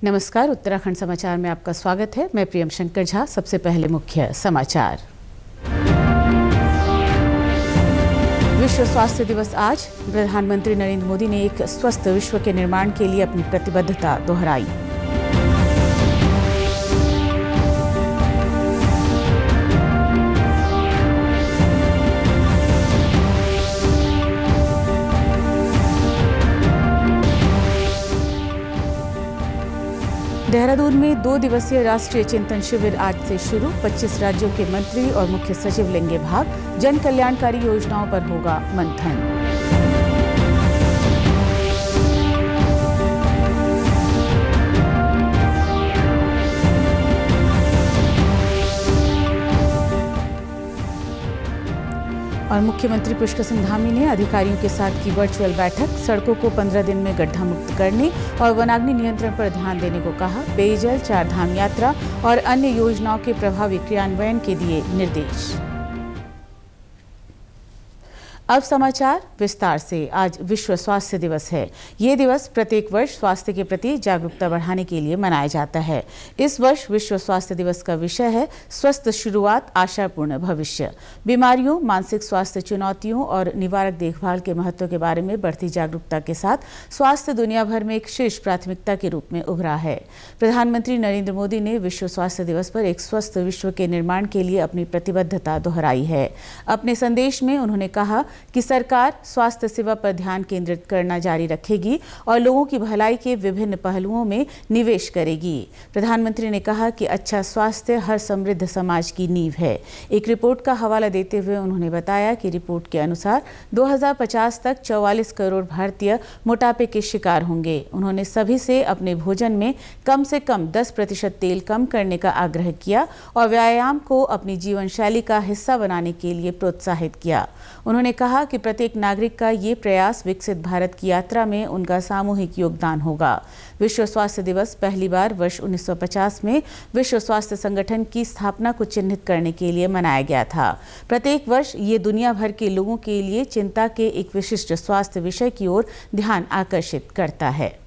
नमस्कार, उत्तराखंड समाचार में आपका स्वागत है। मैं प्रियम शंकर झा। सबसे पहले मुख्य समाचार। विश्व स्वास्थ्य दिवस आज। प्रधानमंत्री नरेंद्र मोदी ने एक स्वस्थ विश्व के निर्माण के लिए अपनी प्रतिबद्धता दोहराई। देहरादून में 2 दिवसीय राष्ट्रीय चिंतन शिविर आज से शुरू। 25 राज्यों के मंत्री और मुख्य सचिव लेंगे भाग। जन कल्याणकारी योजनाओं पर होगा मंथन। और मुख्यमंत्री पुष्कर सिंह धामी ने अधिकारियों के साथ की वर्चुअल बैठक। सड़कों को 15 दिन में गड्ढा मुक्त करने और वनाग्नि नियंत्रण पर ध्यान देने को कहा। पेयजल, 4 धाम यात्रा और अन्य योजनाओं के प्रभावी क्रियान्वयन के दिए निर्देश। अब समाचार विस्तार से। आज विश्व स्वास्थ्य दिवस है। ये दिवस प्रत्येक वर्ष स्वास्थ्य के प्रति जागरूकता बढ़ाने के लिए मनाया जाता है। इस वर्ष विश्व स्वास्थ्य दिवस का विषय है स्वस्थ शुरुआत, आशापूर्ण भविष्य। बीमारियों, मानसिक स्वास्थ्य चुनौतियों और निवारक देखभाल के महत्व के बारे में बढ़ती जागरूकता के साथ स्वास्थ्य दुनिया भर में एक शीर्ष प्राथमिकता के रूप में उभरा है। प्रधानमंत्री नरेंद्र मोदी ने विश्व स्वास्थ्य दिवस पर एक स्वस्थ विश्व के निर्माण के लिए अपनी प्रतिबद्धता दोहराई है। अपने संदेश में उन्होंने कहा कि सरकार स्वास्थ्य सेवा पर ध्यान केंद्रित करना जारी रखेगी और लोगों की भलाई के विभिन्न पहलुओं में निवेश करेगी। प्रधानमंत्री ने कहा कि अच्छा स्वास्थ्य हर समृद्ध समाज की नींव है। एक रिपोर्ट का हवाला देते हुए उन्होंने बताया कि रिपोर्ट के अनुसार 2050 तक 44 करोड़ भारतीय मोटापे के शिकार होंगे। उन्होंने सभी से अपने भोजन में कम से कम 10% तेल कम करने का आग्रह किया और व्यायाम को अपनी जीवन शैली का हिस्सा बनाने के लिए प्रोत्साहित किया। उन्होंने कहा कि प्रत्येक नागरिक का ये प्रयास विकसित भारत की यात्रा में उनका सामूहिक योगदान होगा। विश्व स्वास्थ्य दिवस पहली बार वर्ष 1950 में विश्व स्वास्थ्य संगठन की स्थापना को चिन्हित करने के लिए मनाया गया था। प्रत्येक वर्ष ये दुनिया भर के लोगों के लिए चिंता के एक विशिष्ट स्वास्थ्य विषय की ओर ध्यान आकर्षित करता है।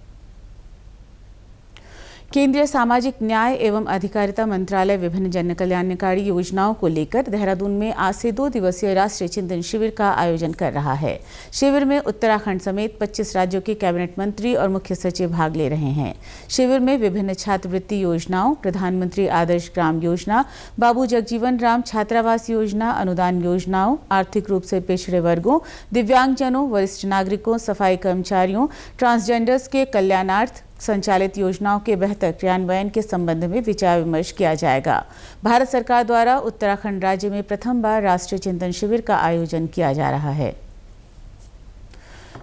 केंद्रीय सामाजिक न्याय एवं अधिकारिता मंत्रालय विभिन्न जन कल्याणकारी योजनाओं को लेकर देहरादून में आज से 2 दिवसीय राष्ट्रीय चिंतन शिविर का आयोजन कर रहा है। शिविर में उत्तराखंड समेत 25 राज्यों के कैबिनेट मंत्री और मुख्य सचिव भाग ले रहे हैं। शिविर में विभिन्न छात्रवृत्ति योजनाओं, प्रधानमंत्री आदर्श ग्राम योजना, बाबू जगजीवन राम छात्रावास योजना, अनुदान योजनाओं, आर्थिक रूप से पिछड़े वर्गों, दिव्यांगजनों, वरिष्ठ नागरिकों, सफाई कर्मचारियों, ट्रांसजेंडर्स के कल्याणार्थ संचालित योजनाओं के बेहतर क्रियान्वयन के संबंध में विचार विमर्श किया जाएगा। भारत सरकार द्वारा उत्तराखंड राज्य में प्रथम बार राष्ट्रीय चिंतन शिविर का आयोजन किया जा रहा है।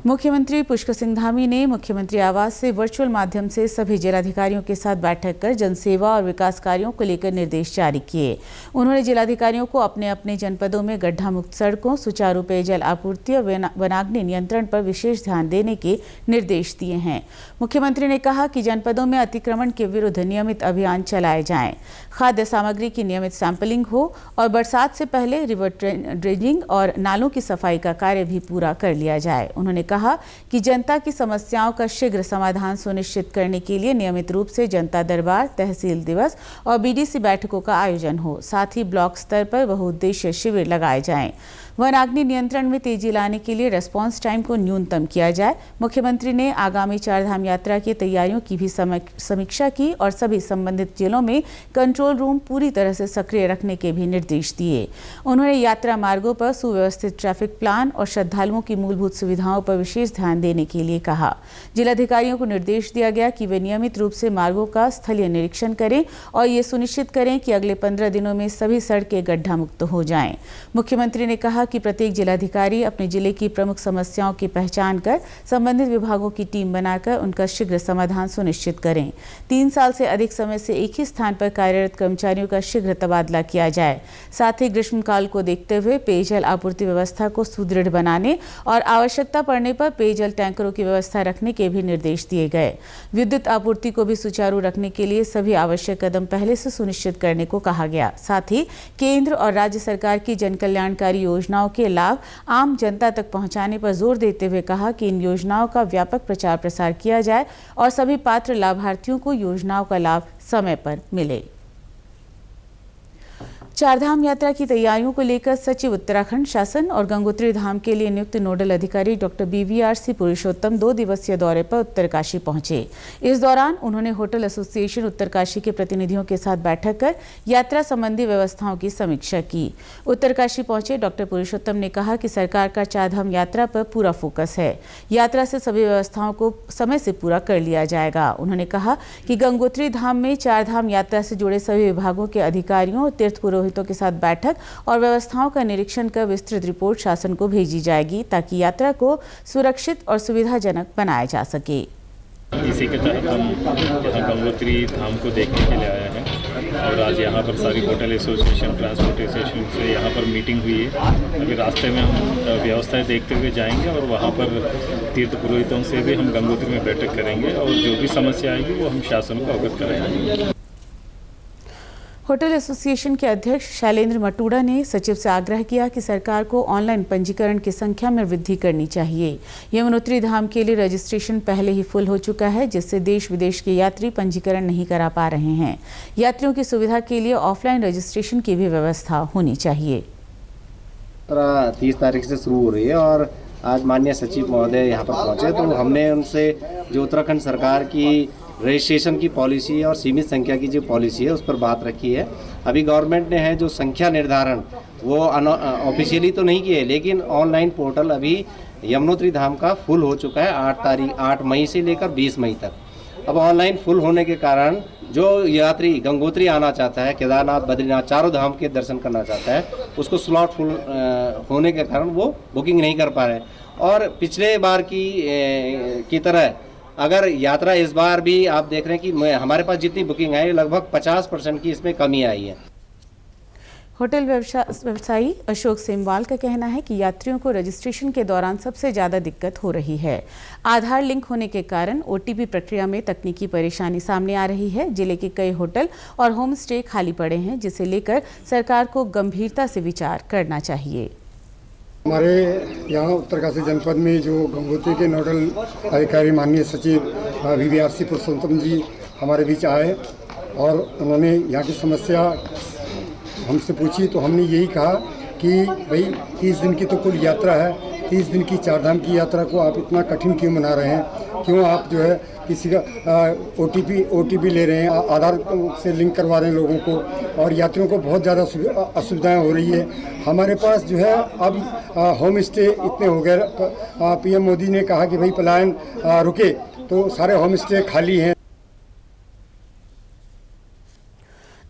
मुख्यमंत्री पुष्कर सिंह धामी ने मुख्यमंत्री आवास से वर्चुअल माध्यम से सभी जिलाधिकारियों के साथ बैठक कर जनसेवा और विकास कार्यों को लेकर निर्देश जारी किए। उन्होंने जिलाधिकारियों को अपने अपने जनपदों में गड्ढा मुक्त सड़कों, सुचारू पेयजल आपूर्ति और वनाग्नि नियंत्रण पर विशेष ध्यान देने के निर्देश दिए हैं। मुख्यमंत्री ने कहा कि जनपदों में अतिक्रमण के विरुद्ध नियमित अभियान चलाए जाएं, खाद्य सामग्री की नियमित सैंपलिंग हो और बरसात से पहले रिवर ड्रेजिंग और नालों की सफाई का कार्य भी पूरा कर लिया जाए। उन्होंने कहा कि जनता की समस्याओं का शीघ्र समाधान सुनिश्चित करने के लिए नियमित रूप से जनता दरबार, तहसील दिवस और बीडीसी बैठकों का आयोजन हो। साथ ही ब्लॉक स्तर पर बहुउद्देशीय शिविर लगाए जाएं। वनाग्नि नियंत्रण में तेजी लाने के लिए रेस्पॉन्स टाइम को न्यूनतम किया जाए। मुख्यमंत्री ने आगामी 4 धाम यात्रा की तैयारियों की भी समीक्षा की और सभी संबंधित जिलों में कंट्रोल रूम पूरी तरह से सक्रिय रखने के भी निर्देश दिए। उन्होंने यात्रा मार्गों पर सुव्यवस्थित ट्रैफिक प्लान और श्रद्धालुओं की मूलभूत सुविधाओं पर विशेष ध्यान देने के लिए कहा। जिलाधिकारियों को निर्देश दिया गया कि वे नियमित रूप से मार्गों का स्थलीय निरीक्षण करें और ये सुनिश्चित करें कि अगले 15 दिनों में सभी सड़कें गड्ढा मुक्त हो जाएं। मुख्यमंत्री ने कहा कि प्रत्येक जिलाधिकारी अपने जिले की प्रमुख समस्याओं की पहचान कर संबंधित विभागों की टीम बनाकर उनका शीघ्र समाधान सुनिश्चित करें। 3 साल से अधिक समय से एक ही स्थान पर कार्यरत कर्मचारियों का शीघ्र तबादला किया जाए। साथ ही ग्रीष्मकाल को देखते हुए पेयजल आपूर्ति व्यवस्था को सुदृढ़ बनाने और आवश्यकता पड़ने पर पेयजल टैंकरों की व्यवस्था रखने के भी निर्देश दिए गए। विद्युत आपूर्ति को भी सुचारू रखने के लिए सभी आवश्यक कदम पहले से सुनिश्चित करने को कहा गया। साथ ही केंद्र और राज्य सरकार की जन कल्याणकारी योजना योजनाओं के लाभ आम जनता तक पहुंचाने पर जोर देते हुए कहा कि इन योजनाओं का व्यापक प्रचार प्रसार किया जाए और सभी पात्र लाभार्थियों को योजनाओं का लाभ समय पर मिले। चारधाम यात्रा की तैयारियों को लेकर सचिव उत्तराखंड शासन और गंगोत्री धाम के लिए नियुक्त नोडल अधिकारी डॉक्टर BVRC पुरुषोत्तम 2 दिवसीय दौरे पर उत्तरकाशी पहुंचे। इस दौरान उन्होंने होटल एसोसिएशन उत्तरकाशी के प्रतिनिधियों के साथ बैठक कर यात्रा संबंधी व्यवस्थाओं की समीक्षा की। उत्तरकाशी पहुंचे डॉक्टर पुरुषोत्तम ने कहा कि सरकार का चारधाम यात्रा पर पूरा फोकस है। यात्रा से सभी व्यवस्थाओं को समय से पूरा कर लिया जाएगा। उन्होंने कहा कि गंगोत्री धाम में चारधाम यात्रा से जुड़े सभी विभागों के अधिकारियों और तीर्थ पुरोहितों के साथ बैठक और व्यवस्थाओं का निरीक्षण कर विस्तृत रिपोर्ट शासन को भेजी जाएगी ताकि यात्रा को सुरक्षित और सुविधाजनक बनाया जा सके। इसी के तहत हम यहाँ गंगोत्री धाम को देखने के लिए आए हैं और आज यहाँ पर सारी होटल एसोसिएशन ट्रांसपोर्ट एसोसिएशन से यहाँ पर मीटिंग हुई है। अभी रास्ते में हम व्यवस्थाएं देखते हुए जाएंगे और वहाँ पर तीर्थ पुरोहितों से भी हम गंगोत्री में बैठक करेंगे और जो भी समस्या आएगी वो हम शासन को अवगत कराएंगे। होटल एसोसिएशन के अध्यक्ष शैलेंद्र मटूड़ा ने सचिव से आग्रह किया कि सरकार को ऑनलाइन पंजीकरण की संख्या में वृद्धि करनी चाहिए। यमुनोत्री धाम के लिए रजिस्ट्रेशन पहले ही फुल हो चुका है, जिससे देश विदेश के यात्री पंजीकरण नहीं करा पा रहे हैं। यात्रियों की सुविधा के लिए ऑफलाइन रजिस्ट्रेशन की भी व्यवस्था होनी चाहिए। 30 तारीख से शुरू हो रही है और आज माननीय सचिव महोदय यहाँ पर पहुँचे तो हमने उनसे जो उत्तराखंड सरकार की रजिस्ट्रेशन की पॉलिसी और सीमित संख्या की जो पॉलिसी है उस पर बात रखी है। अभी गवर्नमेंट ने है जो संख्या निर्धारण वो ऑफिशियली तो नहीं किए, लेकिन ऑनलाइन पोर्टल अभी यमुनोत्री धाम का फुल हो चुका है 8 मई से लेकर 20 मई तक। अब ऑनलाइन फुल होने के कारण जो यात्री गंगोत्री आना चाहता है, केदारनाथ बद्रीनाथ चारों धाम के दर्शन करना चाहता है, उसको स्लॉट फुल होने के कारण वो बुकिंग नहीं कर पा रहे। और पिछले बार की तरह अगर यात्रा इस बार भी आप देख रहे हैं कि हमारे पास जितनी बुकिंग है लगभग 50% की इसमें कमी आई है। होटल व्यवसायी अशोक सेमवाल का कहना है कि यात्रियों को रजिस्ट्रेशन के दौरान सबसे ज़्यादा दिक्कत हो रही है। आधार लिंक होने के कारण OTP प्रक्रिया में तकनीकी परेशानी सामने आ रही है। जिले के कई होटल और होम स्टे खाली पड़े हैं, जिसे लेकर सरकार को गंभीरता से विचार करना चाहिए। हमारे यहाँ उत्तरकाशी जनपद में जो गंगोत्री के नोडल अधिकारी माननीय सचिव BVRC पुरुषोत्तम जी हमारे बीच आए और उन्होंने यहाँ की समस्या हमसे पूछी तो हमने यही कहा कि भाई 30 दिन की तो कुल यात्रा है, 30 दिन की चारधाम की यात्रा को आप इतना कठिन क्यों बना रहे हैं? क्यों आप जो है किसी का OTP ले रहे हैं, आधार से लिंक करवा रहे हैं लोगों को और यात्रियों को बहुत ज़्यादा असुविधाएं हो रही है। हमारे पास जो है अब होम स्टे इतने हो गए। PM मोदी ने कहा कि भाई पलायन रुके तो सारे होम स्टे खाली हैं।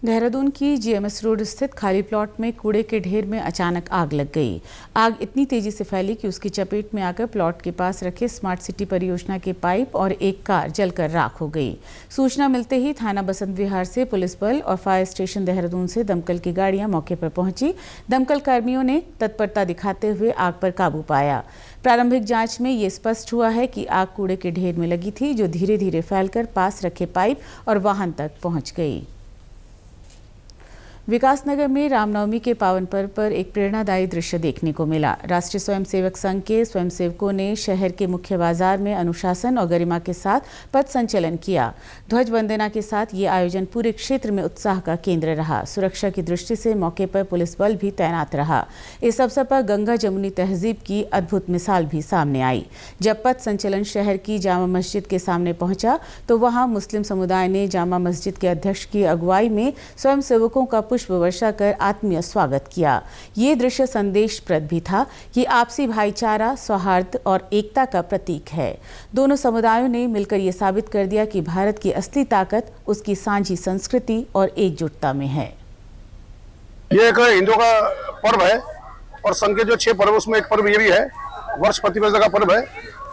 देहरादून की GMS रोड स्थित खाली प्लॉट में कूड़े के ढेर में अचानक आग लग गई। आग इतनी तेजी से फैली कि उसकी चपेट में आकर प्लॉट के पास रखे स्मार्ट सिटी परियोजना के पाइप और एक कार जलकर राख हो गई। सूचना मिलते ही थाना बसंत विहार से पुलिस बल और फायर स्टेशन देहरादून से दमकल की गाड़ियां मौके पर पहुंची। दमकल कर्मियों ने तत्परता दिखाते हुए आग पर काबू पाया। प्रारंभिक जांच में ये स्पष्ट हुआ है कि आग कूड़े के ढेर में लगी थी, जो धीरे धीरे फैलकर पास रखे पाइप और वाहन तक पहुंच गई। विकासनगर में रामनवमी के पावन पर्व पर एक प्रेरणादायी दृश्य देखने को मिला। राष्ट्रीय स्वयंसेवक संघ के स्वयंसेवकों ने शहर के मुख्य बाजार में अनुशासन और गरिमा के साथ पथ संचलन किया। ध्वज वंदना के साथ ये आयोजन पूरे क्षेत्र में उत्साह का केंद्र रहा। सुरक्षा की दृष्टि से मौके पर पुलिस बल भी तैनात रहा। इस अवसर पर गंगा जमुनी तहजीब की अद्भुत मिसाल भी सामने आई। जब पथ संचलन शहर की जामा मस्जिद के सामने पहुंचा तो वहां मुस्लिम समुदाय ने जामा मस्जिद के अध्यक्ष की अगुवाई में स्वयंसेवकों का पुष्प वर्षा कर आत्मीय स्वागत किया। ये दृश्य संदेशप्रद भी था कि आपसी भाईचारा, सौहार्द और एकता का प्रतीक है। दोनों समुदायों ने मिलकर ये साबित कर दिया कि भारत की असली ताकत उसकी साझी संस्कृति और एकजुटता में है। ये एक हिंदुओं का पर्व है और संघ के जो 6 पर्व उसमें एक पर्व ये भी है, वर्ष प्रतिवर्ष का पर्व है।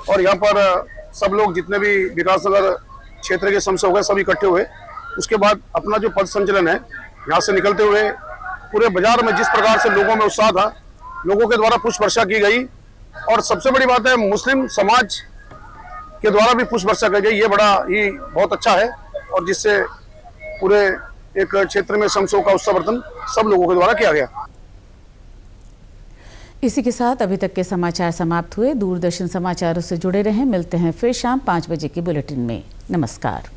और यहाँ पर सब लोग जितने भी विकासनगर क्षेत्र के स्वयंसेवक हैं सब इकट्ठे हुए। उसके बाद अपना जो पथ संचलन है यहाँ से निकलते हुए पूरे बाजार में जिस प्रकार से लोगों में उत्साह था, लोगों के द्वारा पुष्प वर्षा की गई। और सबसे बड़ी बात है मुस्लिम समाज के द्वारा भी पुष्प वर्षा की गई। ये बड़ा ही बहुत अच्छा है और जिससे पूरे एक क्षेत्र में स्वयंसेवक का उत्साहवर्धन सब लोगों के द्वारा किया गया। इसी के साथ अभी तक के समाचार समाप्त हुए। दूरदर्शन समाचारों से जुड़े रहें। मिलते हैं फिर शाम 5 बजे के बुलेटिन में। नमस्कार।